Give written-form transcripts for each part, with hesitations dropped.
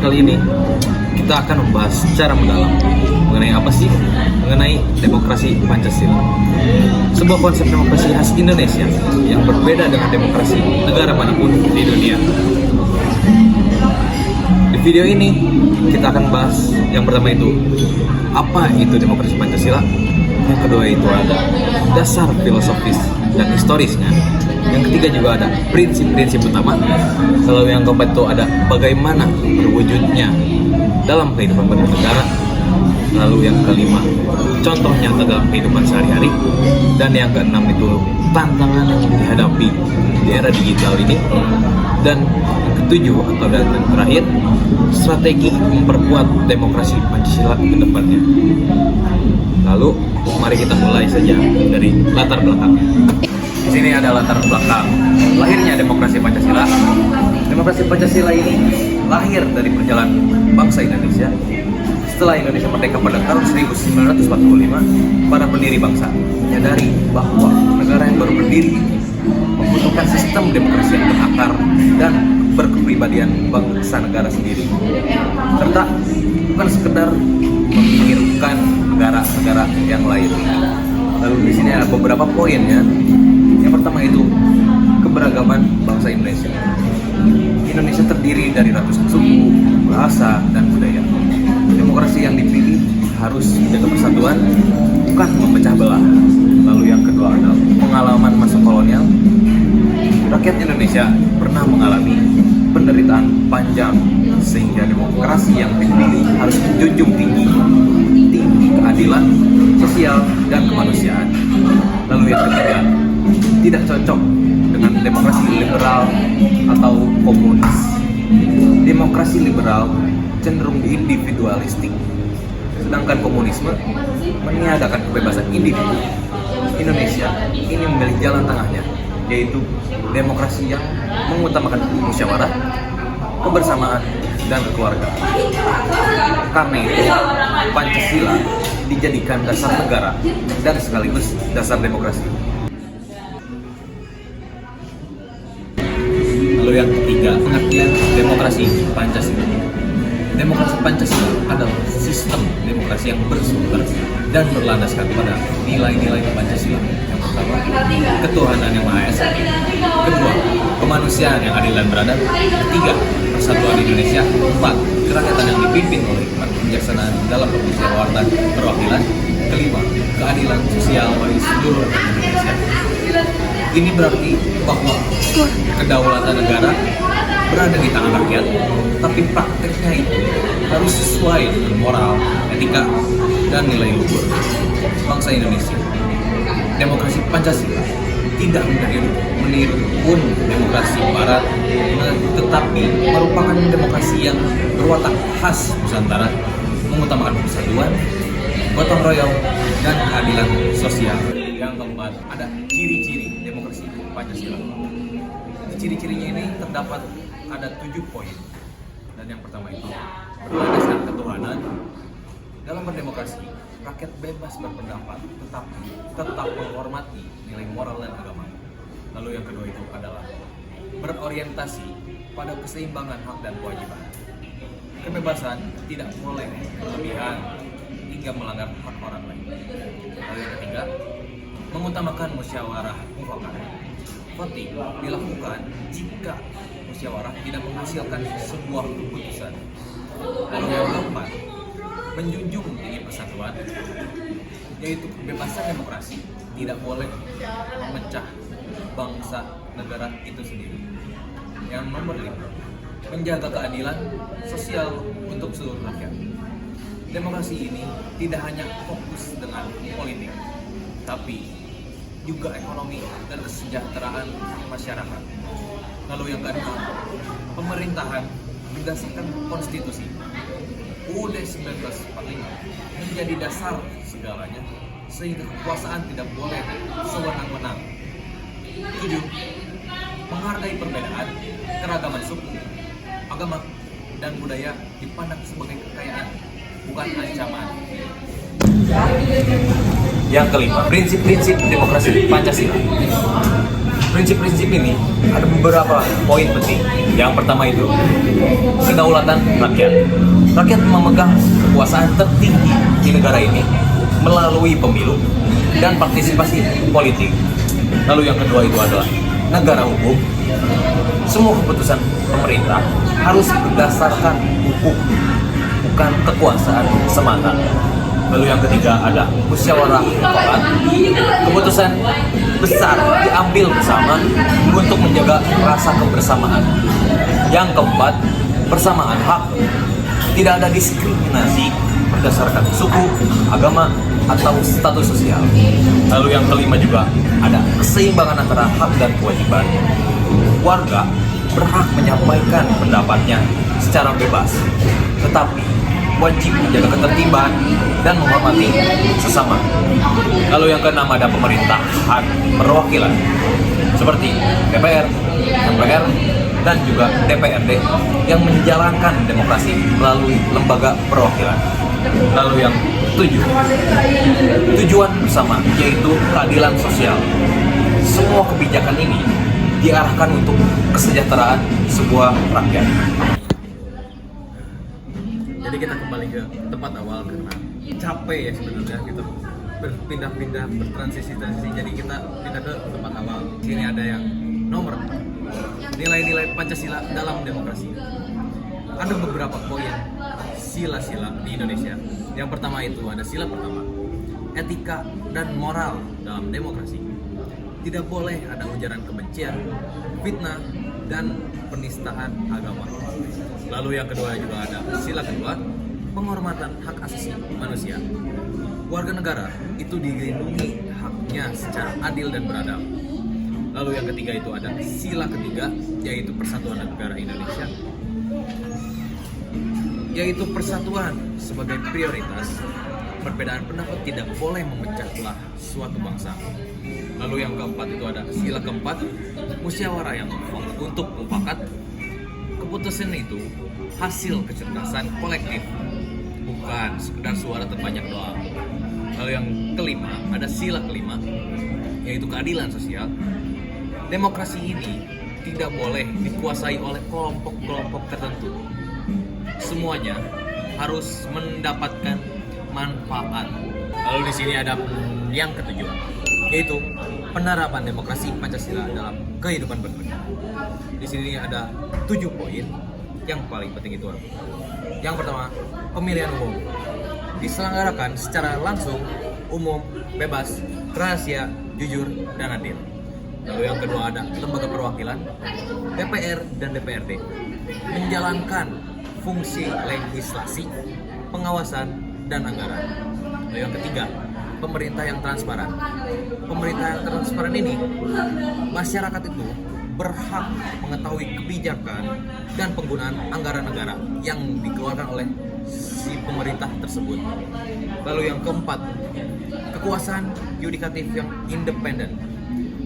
kali ini kita akan membahas secara mendalam mengenai apa sih? Mengenai demokrasi Pancasila. Sebuah konsep demokrasi khas Indonesia yang berbeda dengan demokrasi negara manapun di dunia. Di video ini kita akan bahas yang pertama itu apa itu demokrasi Pancasila. Yang kedua itu ada dasar filosofis dan historisnya. Yang ketiga juga ada prinsip-prinsip utama. Lalu yang keempat itu ada bagaimana berwujudnya dalam kehidupan bernegara. Lalu yang kelima, contoh nyata dalam kehidupan sehari-hari. Dan yang keenam itu tantangan yang dihadapi di era digital ini. Dan yang ketujuh atau yang terakhir, strategi memperkuat demokrasi Pancasila ke depannya. Lalu mari kita mulai saja dari latar belakangnya. Di sini ada latar belakang lahirnya demokrasi Pancasila. Demokrasi Pancasila ini lahir dari perjalanan bangsa Indonesia. Setelah Indonesia merdeka pada tahun 1945, para pendiri bangsa menyadari bahwa negara yang baru berdiri ini membutuhkan sistem demokrasi yang berakar dan berkepribadian bangsa negara sendiri, serta bukan sekedar menghirupkan negara-negara yang lain. Lalu di sini ada beberapa poinnya. Yang pertama itu keberagaman bangsa Indonesia. Indonesia terdiri dari ratusan suku, bahasa, dan budaya. Demokrasi yang dipilih harus menjaga persatuan, bukan memecah belah. Lalu yang kedua adalah pengalaman masa kolonial. Rakyat Indonesia pernah mengalami penderitaan panjang, sehingga demokrasi yang dipilih harus menjunjung tinggi keadilan sosial dan kemanusiaan. Lalu yang ketiga, tidak cocok dengan demokrasi liberal atau komunis. Demokrasi liberal cenderung individualistik, sedangkan komunisme meniadakan kebebasan individu. Indonesia ini memilih jalan tengahnya, yaitu demokrasi yang mengutamakan musyawarah, kebersamaan, dan keluarga. Karena itu, Pancasila dijadikan dasar negara dan sekaligus dasar demokrasi. Lalu yang ketiga, pengertian demokrasi Pancasila. Demokrasi Pancasila adalah sistem demokrasi yang bersumber dan berlandaskan pada nilai-nilai Pancasila. Yang pertama, ketuhanan yang Maha Esa. Kedua, kemanusiaan yang adil dan beradab. Ketiga, persatuan Indonesia. Empat, kerakyatan yang dipimpin oleh kebijaksanaan dalam permusyawaratan perwakilan. Kelima, keadilan sosial bagi seluruh rakyat Indonesia. Ini berarti bahwa kedaulatan negara berada di tangan rakyat, tapi prakteknya itu harus sesuai dengan moral, etika, dan nilai luhur bangsa Indonesia. Demokrasi Pancasila tidak meniru pun demokrasi Barat, tetapi merupakan demokrasi yang berwatak khas Nusantara, mengutamakan persatuan, gotong royong, dan keadilan sosial. Yang keempat, ada ciri-ciri demokrasi Pancasila. Ciri-cirinya ini terdapat ada 7 poin. Dan yang pertama itu berlandaskan ketuhanan. Dalam berdemokrasi, rakyat bebas berpendapat, tetapi tetap menghormati nilai moral dan agama. Lalu yang kedua itu adalah berorientasi pada keseimbangan hak dan kewajiban. Kebebasan tidak boleh berlebihan hingga melanggar hak orang lain. Lalu yang ketiga, mengutamakan musyawarah mufakat. Voting dilakukan jika musyawarah tidak menghasilkan sebuah keputusan. Lalu yang keempat, menjunjung tinggi persatuan, yaitu kebebasan demokrasi tidak boleh memecah bangsa negara itu sendiri. Yang nomor 5, menjaga keadilan sosial untuk seluruh rakyat. Demokrasi ini tidak hanya fokus dengan politik, tapi juga ekonomi dan kesejahteraan masyarakat. Lalu yang keenam, pemerintahan berdasarkan konstitusi. UUD 1945 menjadi dasar segalanya, sehingga kekuasaan tidak boleh sewenang-wenang. 7. Menghargai perbedaan, keragaman suku, agama, dan budaya dipandang sebagai kekayaan, bukan ancaman. Yang kelima, prinsip-prinsip demokrasi Pancasila. prinsip-prinsip ini ada beberapa poin penting. Yang pertama itu kedaulatan rakyat. Rakyat memegang kekuasaan tertinggi di negara ini melalui pemilu dan partisipasi politik. Lalu yang kedua itu adalah negara hukum. Semua keputusan pemerintah harus berdasarkan hukum, bukan kekuasaan semata. Lalu yang ketiga ada musyawarah mufakat. Keputusan besar diambil bersama untuk menjaga rasa kebersamaan. Yang keempat, persamaan hak. Tidak ada diskriminasi berdasarkan suku, agama, atau status sosial. Lalu yang kelima juga ada keseimbangan antara hak dan kewajiban. Warga berhak menyampaikan pendapatnya secara bebas, tetapi wajib menjaga ketertiban dan menghormati sesama. Lalu yang keenam ada pemerintahan perwakilan seperti DPR, MPR, dan juga DPRD yang menjalankan demokrasi melalui lembaga perwakilan. Lalu yang ketujuh, tujuan bersama yaitu keadilan sosial. Semua kebijakan ini diarahkan untuk kesejahteraan sebuah rakyat. Jadi kita kembali ke tempat awal karena capek ya sebenarnya kita berpindah-pindah, bertransisi. Jadi kita pindah ke tempat awal. Sini ada yang nomor nilai-nilai Pancasila dalam demokrasi. Ada beberapa poin sila-sila di Indonesia. Yang pertama itu ada sila pertama, etika dan moral dalam demokrasi. Tidak boleh ada ujaran kebencian, fitnah, dan penistaan agama. Lalu yang kedua juga ada sila kedua, penghormatan hak asasi manusia. Warga negara itu dilindungi haknya secara adil dan beradab. Lalu yang ketiga itu ada sila ketiga, yaitu persatuan negara Indonesia, yaitu persatuan sebagai prioritas. Perbedaan pendapat tidak boleh memecah belah suatu bangsa. Lalu yang keempat itu ada sila keempat, musyawarah yang untuk mufakat. Keputusan itu hasil kecerdasan kolektif, bukan sekedar suara terbanyak doang. Lalu yang kelima ada sila kelima, yaitu keadilan sosial. Demokrasi ini tidak boleh dikuasai oleh kelompok-kelompok tertentu. Semuanya harus mendapatkan manfaat. Lalu di sini ada yang ketujuh, yaitu penerapan demokrasi Pancasila dalam kehidupan berbeda. Di sini ada 7 poin yang paling penting itu. Yang pertama, pemilihan umum diselenggarakan secara langsung, umum, bebas, rahasia, jujur, dan adil. Lalu yang kedua ada lembaga perwakilan, DPR dan DPRD menjalankan fungsi legislasi, pengawasan, dan anggaran. Lalu yang ketiga, pemerintah yang transparan. Pemerintah yang transparan ini, masyarakat itu berhak mengetahui kebijakan dan penggunaan anggaran negara yang dikeluarkan oleh si pemerintah tersebut. Lalu yang keempat, kekuasaan yudikatif yang independen.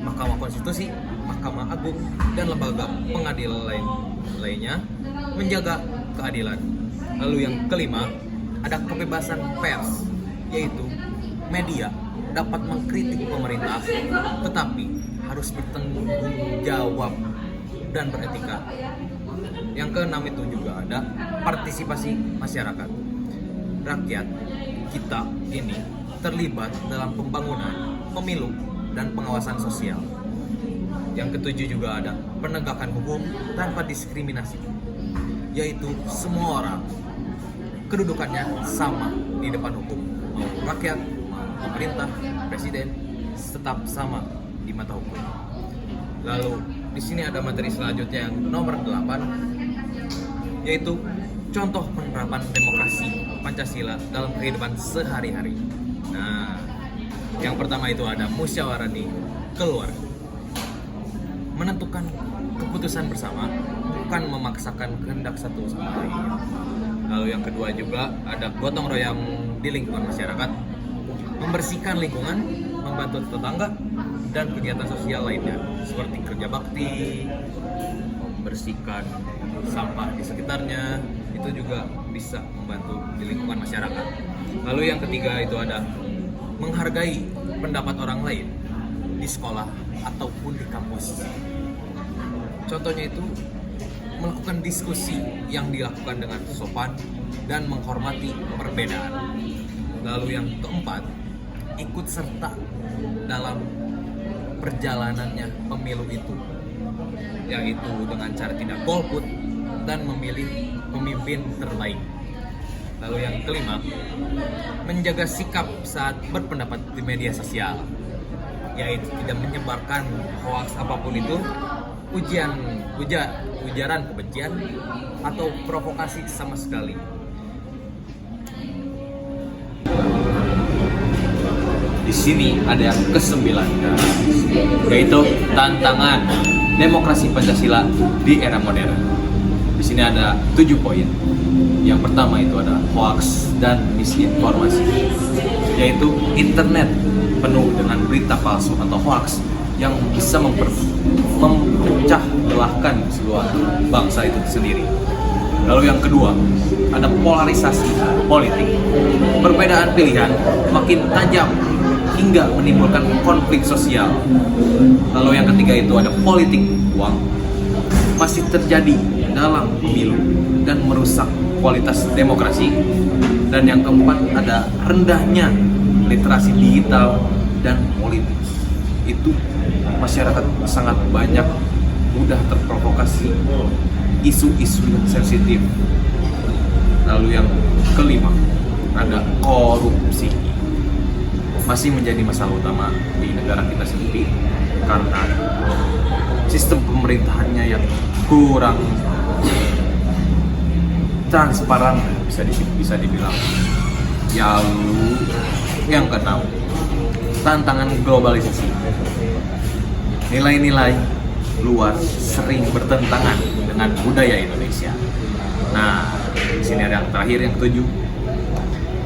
Mahkamah Konstitusi, Mahkamah Agung, dan lembaga pengadil lainnya menjaga keadilan. Lalu yang kelima, ada kebebasan pers, yaitu media dapat mengkritik pemerintah, tetapi harus bertanggung jawab dan beretika. Yang keenam itu juga ada partisipasi masyarakat. Rakyat kita ini terlibat dalam pembangunan, pemilu, dan pengawasan sosial. Yang ketujuh juga ada penegakan hukum tanpa diskriminasi, yaitu semua orang kedudukannya sama di depan hukum, mau rakyat, mau pemerintah, presiden, tetap sama di mata hukum. Lalu di sini ada materi selanjutnya yang nomor 8, yaitu contoh penerapan demokrasi Pancasila dalam kehidupan sehari-hari. Nah, yang pertama itu ada musyawarah di keluarga. Menentukan keputusan bersama, bukan memaksakan kehendak satu sama lain. Lalu yang kedua juga ada gotong royong di lingkungan masyarakat, membersihkan lingkungan, membantu tetangga, dan kegiatan sosial lainnya seperti kerja bakti, membersihkan sampah di sekitarnya, itu juga bisa membantu di lingkungan masyarakat. Lalu yang ketiga itu ada menghargai pendapat orang lain. di sekolah ataupun di kampus. Contohnya itu melakukan diskusi yang dilakukan dengan sopan dan menghormati perbedaan. Lalu yang keempat, ikut serta dalam perjalanannya pemilu itu, yaitu dengan cara tidak golput dan memilih pemimpin terbaik. Lalu yang kelima, menjaga sikap saat berpendapat di media sosial, yaitu tidak menyebarkan hoaks apapun itu, ujaran kebencian atau provokasi sama sekali. Di sini ada yang kesembilan, yaitu tantangan demokrasi Pancasila di era modern. Di sini ada 7 poin. Yang pertama itu ada hoaks dan misinformasi, yaitu internet penuh dengan berita palsu atau hoaks yang bisa memecah belahkan sebuah bangsa itu sendiri. Lalu yang kedua, ada polarisasi politik. Perbedaan pilihan makin tajam hingga menimbulkan konflik sosial. Lalu yang ketiga itu ada politik uang, masih terjadi dalam pemilu dan merusak kualitas demokrasi. Dan yang keempat ada rendahnya literasi digital dan politik. Itu masyarakat sangat banyak mudah terprovokasi isu-isu yang sensitif. Lalu yang kelima ada korupsi, masih menjadi masalah utama di negara kita sendiri karena sistem pemerintahannya yang kurang transparan, bisa dibilang. Lalu yang keenam, tantangan globalisasi. Nilai-nilai luar sering bertentangan dengan budaya Indonesia. Nah, di sini ada yang terakhir, yang ketujuh,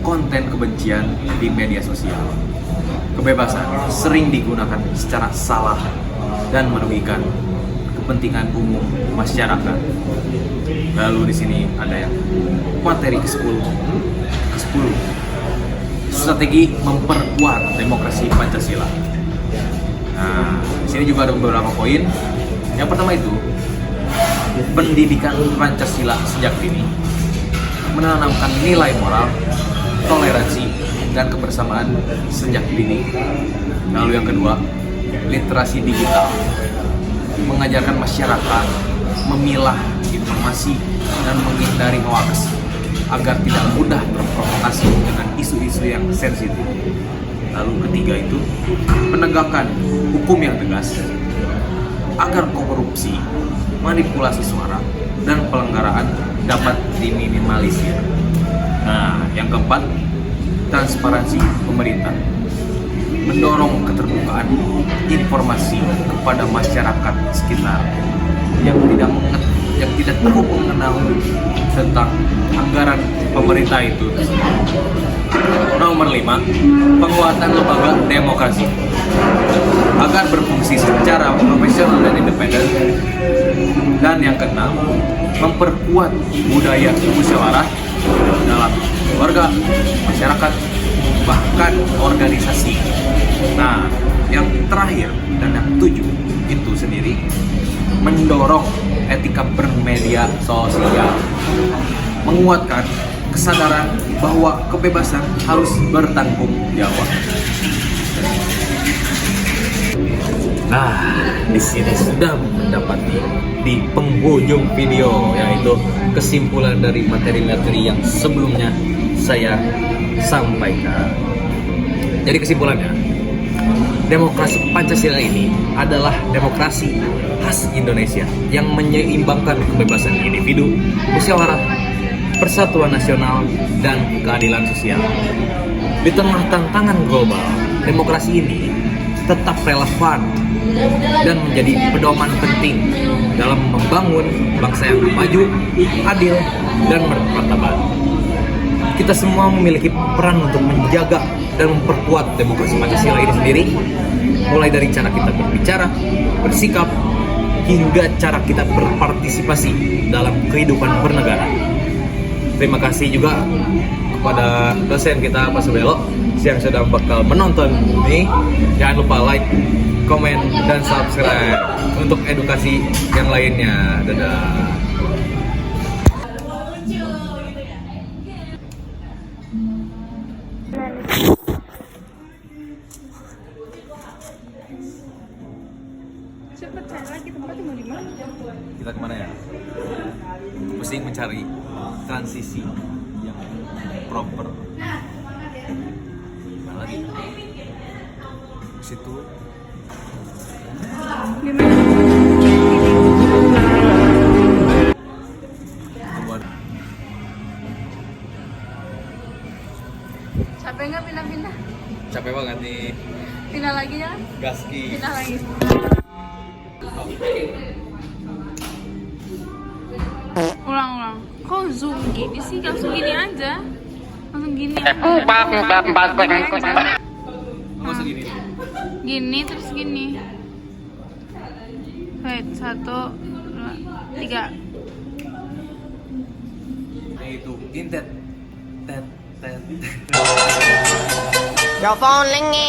konten kebencian di media sosial. Kebebasan sering digunakan secara salah dan merugikan kepentingan umum masyarakat. Lalu di sini ada yang materi ke-10. Strategi memperkuat demokrasi Pancasila. Nah, di sini juga ada beberapa poin. Yang pertama itu pendidikan Pancasila sejak dini, menanamkan nilai moral, toleransi, dan kebersamaan sejak dini. Lalu yang kedua, literasi digital, mengajarkan masyarakat memilah informasi dan menghindari hoaks agar tidak mudah terprovokasi dengan isu-isu yang sensitif. Lalu ketiga itu, penegakan hukum yang tegas agar korupsi, manipulasi suara, dan pelanggaran dapat diminimalisir. Nah, yang keempat, transparansi pemerintah, mendorong keterbukaan informasi kepada masyarakat sekitar yang tidak tahu mengenal tentang anggaran pemerintah itu. Nomor 5, penguatan lembaga demokrasi agar berfungsi secara profesional dan independen. Dan yang keenam, memperkuat budaya musyawarah dalam keluarga, masyarakat, bahkan organisasi. Nah, yang terakhir dan yang 7 itu sendiri, mendorong etika bermedia sosial, menguatkan kesadaran bahwa kebebasan harus bertanggung jawab. Nah, di sini sudah mendapati di penghujung video, yaitu kesimpulan dari materi-materi yang sebelumnya saya sampaikan. Jadi kesimpulannya, demokrasi Pancasila ini adalah demokrasi khas Indonesia yang menyeimbangkan kebebasan individu, musyawarah, persatuan nasional, dan keadilan sosial. Di tengah tantangan global, demokrasi ini tetap relevan dan menjadi pedoman penting dalam membangun bangsa yang maju, adil, dan bermartabat. Kita semua memiliki peran untuk menjaga dan memperkuat demokrasi Pancasila ini sendiri, mulai dari cara kita berbicara, bersikap, hingga cara kita berpartisipasi dalam kehidupan bernegara. Terima kasih juga kepada dosen kita Pak Subelo yang sedang bakal menonton nih. Jangan lupa like, komen, dan subscribe untuk edukasi yang lainnya. Dadah. Cepet cari lagi tempatnya mau di mana? Kita kemana ya? Pusing mencari transisi yang proper. Mana lagi? Ke situ. Di mana? Kemudian Capek nggak pindah-pindah? capek banget nih. Pindah lagi ya? Gaski. Pindah lagi. Ulang. Kok zoom gini sih? Langsung gini aja. Langsung gini. Masa gini? Gini terus gini. Wait, 1, 2, 3. Itu intet. Tet. Your phone ringing.